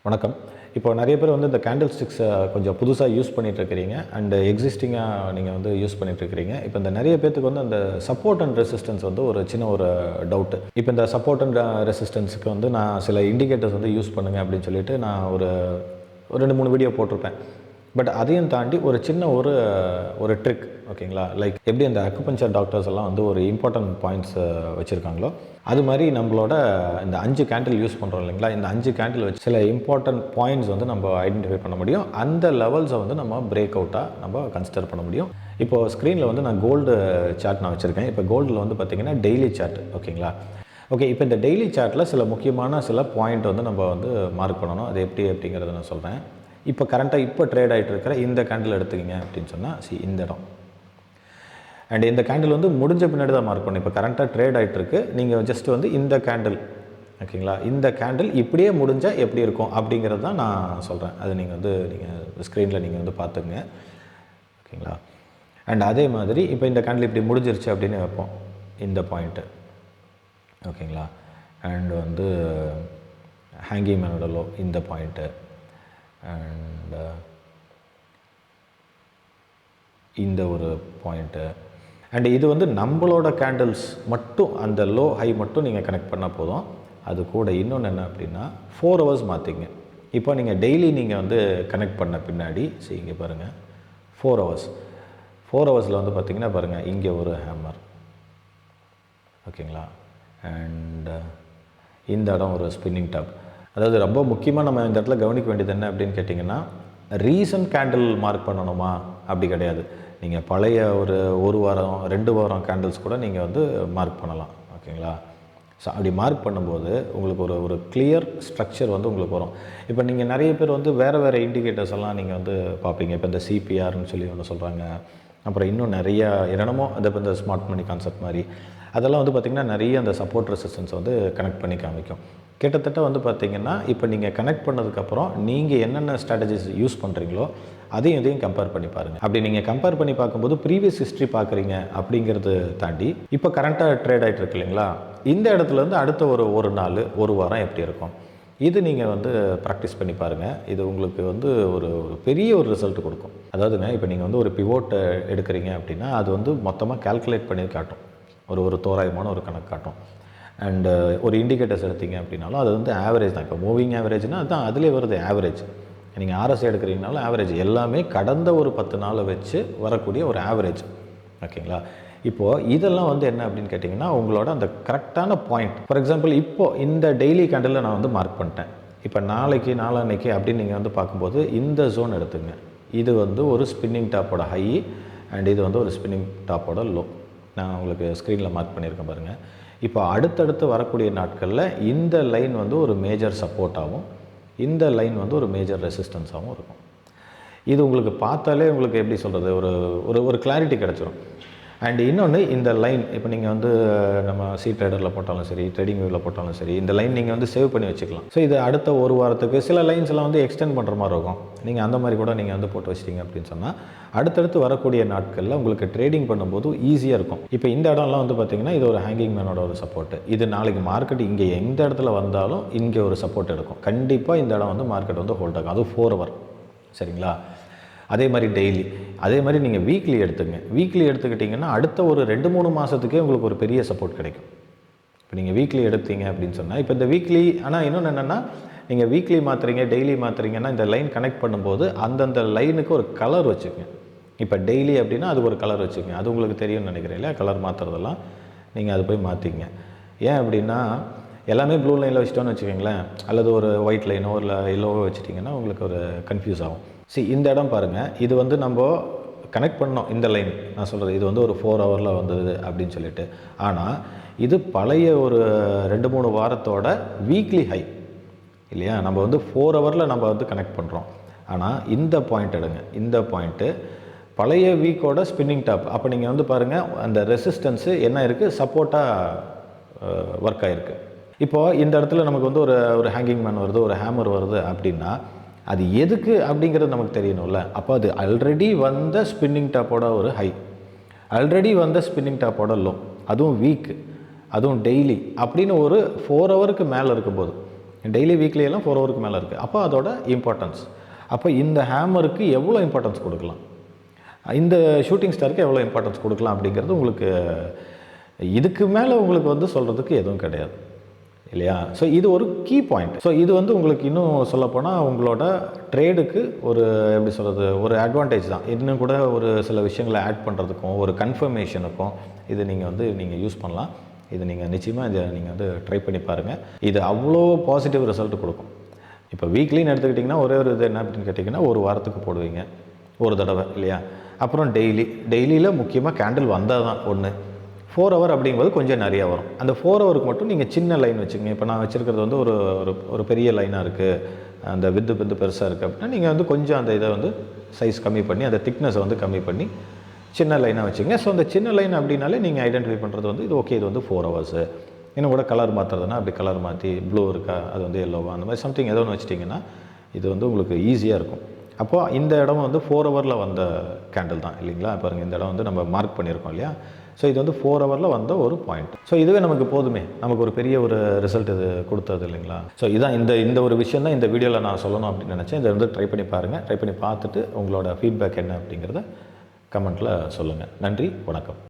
வணக்கம். இப்போ நிறைய பேர் வந்து இந்த கேண்டில் ஸ்டிக்ஸை கொஞ்சம் புதுசாக யூஸ் பண்ணிகிட்ருக்கிறீங்க அண்டு எக்ஸிஸ்டிங்காக நீங்கள் வந்து யூஸ் பண்ணிகிட்ருக்கிறீங்க. இப்போ இந்த நிறைய பேர்த்துக்கு வந்து அந்த சப்போர்ட் அண்ட் ரெசிஸ்டன்ஸ் வந்து ஒரு சின்ன ஒரு டவுட்டு. இப்போ இந்த சப்போர்ட் அண்ட் ரெசிஸ்டன்ஸுக்கு வந்து நான் சில இண்டிகேட்டர்ஸ் வந்து யூஸ் பண்ணுங்கள் அப்படின்னு சொல்லிட்டு நான் ஒரு 2-3 வீடியோ போட்டிருப்பேன். பட் அதையும் தாண்டி ஒரு சின்ன ஒரு ட்ரிக், ஓகேங்களா? லைக் எப்படி அந்த அக்குபஞ்சர் டாக்டர்ஸ் எல்லாம் வந்து ஒரு இம்பார்ட்டன்ட் பாயிண்ட்ஸ் வச்சுருக்காங்களோ, அது மாதிரி நம்மளோட இந்த 5 கேண்டில் யூஸ் பண்ணுறோம் இல்லைங்களா? இந்த 5 கேண்டில் வச்சு சில இம்பார்ட்டன்ட் பாயிண்ட்ஸ் வந்து நம்ம ஐடென்டிஃபை பண்ண முடியும். அந்த லெவல்ஸை வந்து நம்ம பிரேக் அவுட்டாக நம்ம கன்சிடர் பண்ண முடியும். இப்போது ஸ்க்ரீனில் வந்து நான் கோல்டு சார்ட் நான் வச்சுருக்கேன். இப்போ கோல்டில் வந்து பார்த்திங்கன்னா டெய்லி சார்ட், ஓகேங்களா? ஓகே, இப்போ இந்த டெய்லி சார்ட்டில் சில முக்கியமான சில பாயிண்ட் வந்து நம்ம வந்து மார்க் பண்ணணும். அது எப்படி அப்படிங்கிறத நான் சொல்கிறேன். இப்போ கரண்ட்டாக இப்போ ட்ரேட் ஆகிட்டு இருக்கிற இந்த கேண்டில் எடுத்துக்கிங்க அப்படின்னு சொன்னால் இந்த இடம் அண்ட் இந்த கேண்டில் வந்து முடிஞ்ச பின்னாடி தான் மார்க் பண்ணணும். இப்போ கரண்ட்டாக ட்ரேட் ஆகிட்டுருக்கு. நீங்கள் ஜஸ்ட் வந்து இந்த கேண்டில், ஓகேங்களா, இந்த கேண்டில் இப்படியே முடிஞ்சால் எப்படி இருக்கும் அப்படிங்கிறது தான் நான் சொல்கிறேன். அது நீங்கள் ஸ்க்ரீனில் நீங்கள் வந்து பார்த்துங்க, ஓகேங்களா? அண்ட் அதே மாதிரி இப்போ இந்த கேண்டில் இப்படி முடிஞ்சிருச்சு அப்படின்னு வைப்போம், இந்த பாயிண்ட்டு, ஓகேங்களா? அண்ட் வந்து ஹேங்கிங் மேனோட லோ இந்த பாயிண்ட்டு அண்ட் இந்த ஒரு பாயிண்ட்டு அண்ட் இது வந்து நம்மளோட கேண்டில்ஸ் மட்டும், அந்த லோ ஹை மட்டும் நீங்கள் கனெக்ட் பண்ணால் போதும். அது கூட இன்னொன்று என்ன அப்படின்னா 4 ஹவர்ஸ் மாற்றிங்க. இப்போ நீங்கள் டெய்லி நீங்கள் வந்து கனெக்ட் பண்ண பின்னாடி இங்கே பாருங்கள் 4 ஹவர்ஸில் வந்து பார்த்திங்கன்னா பாருங்கள், இங்கே ஒரு ஹேமர், ஓகேங்களா? அண்ட் இந்த இடம் ஒரு ஸ்பின்னிங் டாப். அதாவது ரொம்ப முக்கியமாக நம்ம இந்த இடத்துல கவனிக்க வேண்டியது என்ன அப்படின்னு கேட்டிங்கன்னா, ரீசன்ட் கேண்டில் மார்க் பண்ணணுமா அப்படி கிடையாது. நீங்கள் பழைய ஒரு வாரம் 2 வாரம் கேண்டில்ஸ் கூட நீங்கள் வந்து மார்க் பண்ணலாம், ஓகேங்களா? ஸோ அப்படி மார்க் பண்ணும்போது உங்களுக்கு ஒரு கிளியர் ஸ்ட்ரக்சர் வந்து உங்களுக்கு வரும். இப்போ நீங்கள் நிறைய பேர் வந்து வேறு இண்டிகேட்டர்ஸ் எல்லாம் நீங்கள் வந்து பார்ப்பீங்க. இப்போ இந்த சிபிஆர்னு சொல்லி ஒன்று சொல்கிறாங்க. அப்புறம் இன்னும் நிறையா என்னென்னமோ இந்த ஸ்மார்ட் மணி கான்செப்ட் மாதிரி அதெல்லாம் வந்து பார்த்திங்கன்னா நிறைய அந்த சப்போர்ட் ரெசிஸ்டன்ஸ் வந்து கனெக்ட் பண்ணி காமிக்கும். கிட்டத்தட்ட வந்து பார்த்திங்கன்னா இப்போ நீங்கள் கனெக்ட் பண்ணதுக்கப்புறம் நீங்கள் என்னென்ன ஸ்ட்ராட்டஜிஸ் யூஸ் பண்ணுறீங்களோ இதையும் கம்பேர் பண்ணி பாருங்கள். அப்படி நீங்கள் கம்பேர் பண்ணி பார்க்கும்போது ப்ரீவியஸ் ஹிஸ்ட்ரி பார்க்குறீங்க அப்படிங்கிறது தாண்டி இப்போ கரண்ட்டாக ட்ரேட் ஆகிட்டு இருக்கு இல்லைங்களா, இந்த இடத்துலேருந்து அடுத்த ஒரு நாள் ஒரு வாரம் எப்படி இருக்கும், இது நீங்கள் வந்து ப்ராக்டிஸ் பண்ணி பாருங்கள். இது உங்களுக்கு வந்து ஒரு பெரிய ஒரு ரிசல்ட் கொடுக்கும். அதாவதுங்க, இப்போ நீங்கள் வந்து ஒரு பிவோட்டை எடுக்கிறீங்க அப்படின்னா அது வந்து மொத்தமாக கால்குலேட் பண்ணி காட்டும், ஒரு தோராயமான ஒரு கணக்கு காட்டும். அண்டு ஒரு இண்டிகேட்டர்ஸ் எடுத்தீங்க அப்படின்னாலும் அது வந்து ஆவரேஜ் தான். இப்போ மூவிங் ஆவரேஜ்னால் அதுதான் அதிலே வருது ஆவரேஜ். நீங்கள் ஆர்எஸ்ஐ எடுக்கிறீங்கனாலும் ஆவரேஜ் எல்லாமே கடந்த ஒரு 10 நாளை வச்சு வரக்கூடிய ஒரு ஆவரேஜ், ஓகேங்களா? இப்போது இதெல்லாம் வந்து என்ன அப்படின்னு கேட்டிங்கன்னா உங்களோட அந்த கரெக்டான பாயிண்ட். ஃபார் எக்ஸாம்பிள் இப்போது இந்த டெய்லி கேண்டில் நான் வந்து மார்க் பண்ணிட்டேன். இப்போ நாளைக்கு அப்படின்னு நீங்கள் வந்து பார்க்கும்போது இந்த ஜோன் எடுத்துங்க. இது வந்து ஒரு ஸ்பின்னிங் டாப்போட ஹை அண்ட் இது வந்து ஒரு ஸ்பின்னிங் டாப்போட லோ. நான் உங்களுக்கு ஸ்க்ரீனில் மார்க் பண்ணியிருக்கேன் பாருங்கள். இப்போ அடுத்தடுத்து வரக்கூடிய நாட்களில் இந்த லைன் வந்து ஒரு மேஜர் சப்போர்ட்டாகவும் இந்த லைன் வந்து ஒரு மேஜர் ரெசிஸ்டன்ஸாகவும் இருக்கும். இது உங்களுக்கு பார்த்தாலே உங்களுக்கு எப்படி சொல்கிறது, ஒரு கிளாரிட்டி கிடச்சிரும். அண்ட் இன்னொன்று, இந்த லைன் இப்போ நீங்கள் வந்து நம்ம ட்ரேடரில் போட்டாலும் சரி, ட்ரேடிங் வியூவில் போட்டாலும் சரி, இந்த லைன் நீங்கள் வந்து சேவ் பண்ணி வச்சுக்கலாம். ஸோ இது அடுத்த ஒரு வாரத்துக்கு சில லைன்ஸ் எல்லாம் வந்து எக்ஸ்டெண்ட் பண்ணுற மாதிரி இருக்கும். நீங்கள் அந்த மாதிரி கூட நீங்கள் வந்து போட்டு வச்சிட்டிங்க அப்படின்னு சொன்னால் அடுத்தடுத்து வரக்கூடிய நாட்களில் உங்களுக்கு ட்ரேடிங் பண்ணும்போது ஈஸியாக இருக்கும். இப்போ இந்த இடம்லாம் வந்து பார்த்திங்கன்னா இது ஒரு ஹேங்கிங் மேனோட ஒரு சப்போர்ட்டு. இது நாளைக்கு மார்க்கெட் இங்கே எந்த இடத்துல வந்தாலும் இங்கே ஒரு சப்போர்ட் எடுக்கும். கண்டிப்பாக இந்த இடம் வந்து மார்க்கெட் வந்து ஹோல்ட் ஆகும். அது 4 ஹவர், சரிங்களா? அதே மாதிரி டெய்லி, அதே மாதிரி நீங்கள் வீக்லி எடுத்துங்க. வீக்லி எடுத்துக்கிட்டிங்கன்னா அடுத்த ஒரு 2-3 மாதத்துக்கே உங்களுக்கு ஒரு பெரிய சப்போர்ட் கிடைக்கும். இப்போ நீங்கள் வீக்லி எடுத்தீங்க அப்படின்னு சொன்னால் இப்போ இந்த வீக்லி, ஆனால் இன்னொன்று என்னென்னா, நீங்கள் வீக்லி மாற்றுறீங்க டெய்லி மாற்றுறீங்கன்னா இந்த லைன் கனெக்ட் பண்ணும்போது அந்தந்த லைனுக்கு ஒரு கலர் வச்சுக்கோங்க. இப்போ டெய்லி அப்படின்னா அதுக்கு ஒரு கலர் வச்சுக்கோங்க. அது உங்களுக்கு தெரியும்னு நினைக்கிறேன் இல்லையா, கலர் மாற்றுறதெல்லாம் நீங்கள் அது போய் மாற்றிங்க. ஏன் அப்படின்னா எல்லாமே ப்ளூ லைனில் வச்சுட்டோன்னு வச்சுக்கோங்களேன், அல்லது ஒரு ஒயிட் லைனோ இல்லை எல்லோவோ வச்சுட்டிங்கன்னா உங்களுக்கு ஒரு கன்ஃபியூஸ் ஆகும். இந்த இடம் பாருங்கள், இது வந்து நம்ம கனெக்ட் பண்ணோம். இந்த லைன் நான் சொல்கிறது இது வந்து ஒரு 4 ஹவரில் வந்தது அப்படின்னு சொல்லிட்டு. ஆனால் இது பழைய ஒரு 2-3 வாரத்தோட வீக்லி ஹை இல்லையா. நம்ம வந்து 4 ஹவரில் நம்ம வந்து கனெக்ட் பண்ணுறோம். ஆனால் இந்த பாயிண்ட் எடுங்க, இந்த பாயிண்ட்டு பழைய வீக்கோட ஸ்பின்னிங் டாப். அப்போ நீங்கள் வந்து பாருங்கள், அந்த ரெசிஸ்டன்ஸு என்ன இருக்குது, சப்போர்ட்டாக ஒர்க் ஆகிருக்கு. இப்போது இந்த இடத்துல நமக்கு வந்து ஒரு ஹேங்கிங் மேன் வருது, ஒரு ஹேமர் வருது அப்படின்னா அது எதுக்கு அப்படிங்கிறது நமக்கு தெரியணும்ல. அப்போ அது ஆல்ரெடி வந்த ஸ்பின்னிங் டாப்போட ஒரு ஹை, ஆல்ரெடி வந்த ஸ்பின்னிங் டாப்போட லோ, அதுவும் வீக், அதுவும் டெய்லி அப்படின்னு ஒரு 4 ஹவருக்கு மேலே இருக்கும்போது டெய்லி வீக்லி எல்லாம் 4 ஹவருக்கு மேலே இருக்குது. அப்போ அதோட இம்பார்ட்டன்ஸ், அப்போ இந்த ஹேமருக்கு எவ்வளோ இம்பார்ட்டன்ஸ் கொடுக்கலாம், இந்த ஷூட்டிங் ஸ்டாருக்கு எவ்வளோ இம்பார்ட்டன்ஸ் கொடுக்கலாம் அப்படிங்கிறது உங்களுக்கு இதுக்கு மேலே உங்களுக்கு வந்து சொல்கிறதுக்கு எதுவும் கிடையாது இல்லையா? ஸோ இது ஒரு கீ பாயிண்ட். ஸோ இது வந்து உங்களுக்கு இன்னும் சொல்லப்போனால் உங்களோட ட்ரேடுக்கு ஒரு எப்படி சொல்கிறது, ஒரு அட்வான்டேஜ் தான். இன்னும் கூட ஒரு சில விஷயங்களை ஆட் பண்ணுறதுக்கும் ஒரு கன்ஃபர்மேஷனுக்கும் இது நீங்கள் யூஸ் பண்ணலாம். இது நீங்கள் நிச்சயமாக இதை நீங்கள் வந்து ட்ரை பண்ணி பாருங்கள். இது அவ்வளோ பாசிட்டிவ் ரிசல்ட் கொடுக்கும். இப்போ வீக்லின்னு எடுத்துக்கிட்டிங்கன்னா ஒரே ஒரு இது என்ன அப்படின்னு கேட்டிங்கன்னா, ஒரு வாரத்துக்கு போடுவீங்க ஒரு தடவை இல்லையா? அப்புறம் டெய்லியில் முக்கியமாக கேண்டில் வந்தால் தான் ஒன்று. 4 ஹவர் அப்படிங்கும்போது கொஞ்சம் நிறையா வரும். அந்த 4 ஹவருக்கு மட்டும் நீங்கள் சின்ன லைன் வச்சுக்கோங்க. இப்போ நான் வச்சுருக்கிறது வந்து ஒரு பெரிய லைனாக இருக்குது, அந்த வித்து பெருசாக இருக்குது அப்படின்னா நீங்கள் வந்து கொஞ்சம் அந்த இதை வந்து சைஸ் கம்மி பண்ணி, அந்த திக்னஸை வந்து கம்மி பண்ணி சின்ன லைனாக வச்சுங்க. ஸோ அந்த சின்ன லைன் அப்படின்னாலே நீங்கள் ஐடென்டிஃபை பண்ணுறது வந்து இது ஓகே, இது வந்து 4 ஹவர்ஸு. இன்னும் கூட கலர் மாற்றுறதுனா அப்படி கலர் மாற்றி ப்ளூ இருக்கா, அது வந்து எல்லோவா, அந்த மாதிரி சம்திங் ஏதோ ஒன்று வச்சிட்டிங்கன்னா இது வந்து உங்களுக்கு ஈஸியாக இருக்கும். அப்போது இந்த இடம் வந்து 4 ஹவரில் வந்த கேண்டில் தான் இல்லைங்களா? பாருங்கள், இந்த இடம் வந்து நம்ம மார்க் பண்ணியிருக்கோம் இல்லையா? ஸோ இது வந்து 4 ஹவரில் வந்த ஒரு பாயிண்ட். ஸோ இதுவே நமக்கு போதுமே, நமக்கு ஒரு பெரிய ஒரு ரிசல்ட் இது கொடுத்தது இல்லைங்களா? ஸோ இதான் இந்த ஒரு விஷயம் தான் இந்த வீடியோவில் நான் சொல்லணும் அப்படின்னு நினச்சேன். இதை வந்து ட்ரை பண்ணி பாருங்கள். ட்ரை பண்ணி பார்த்துட்டு உங்களோட ஃபீட்பேக் என்ன அப்படிங்கிறத கமெண்ட்டில் சொல்லுங்கள். நன்றி, வணக்கம்.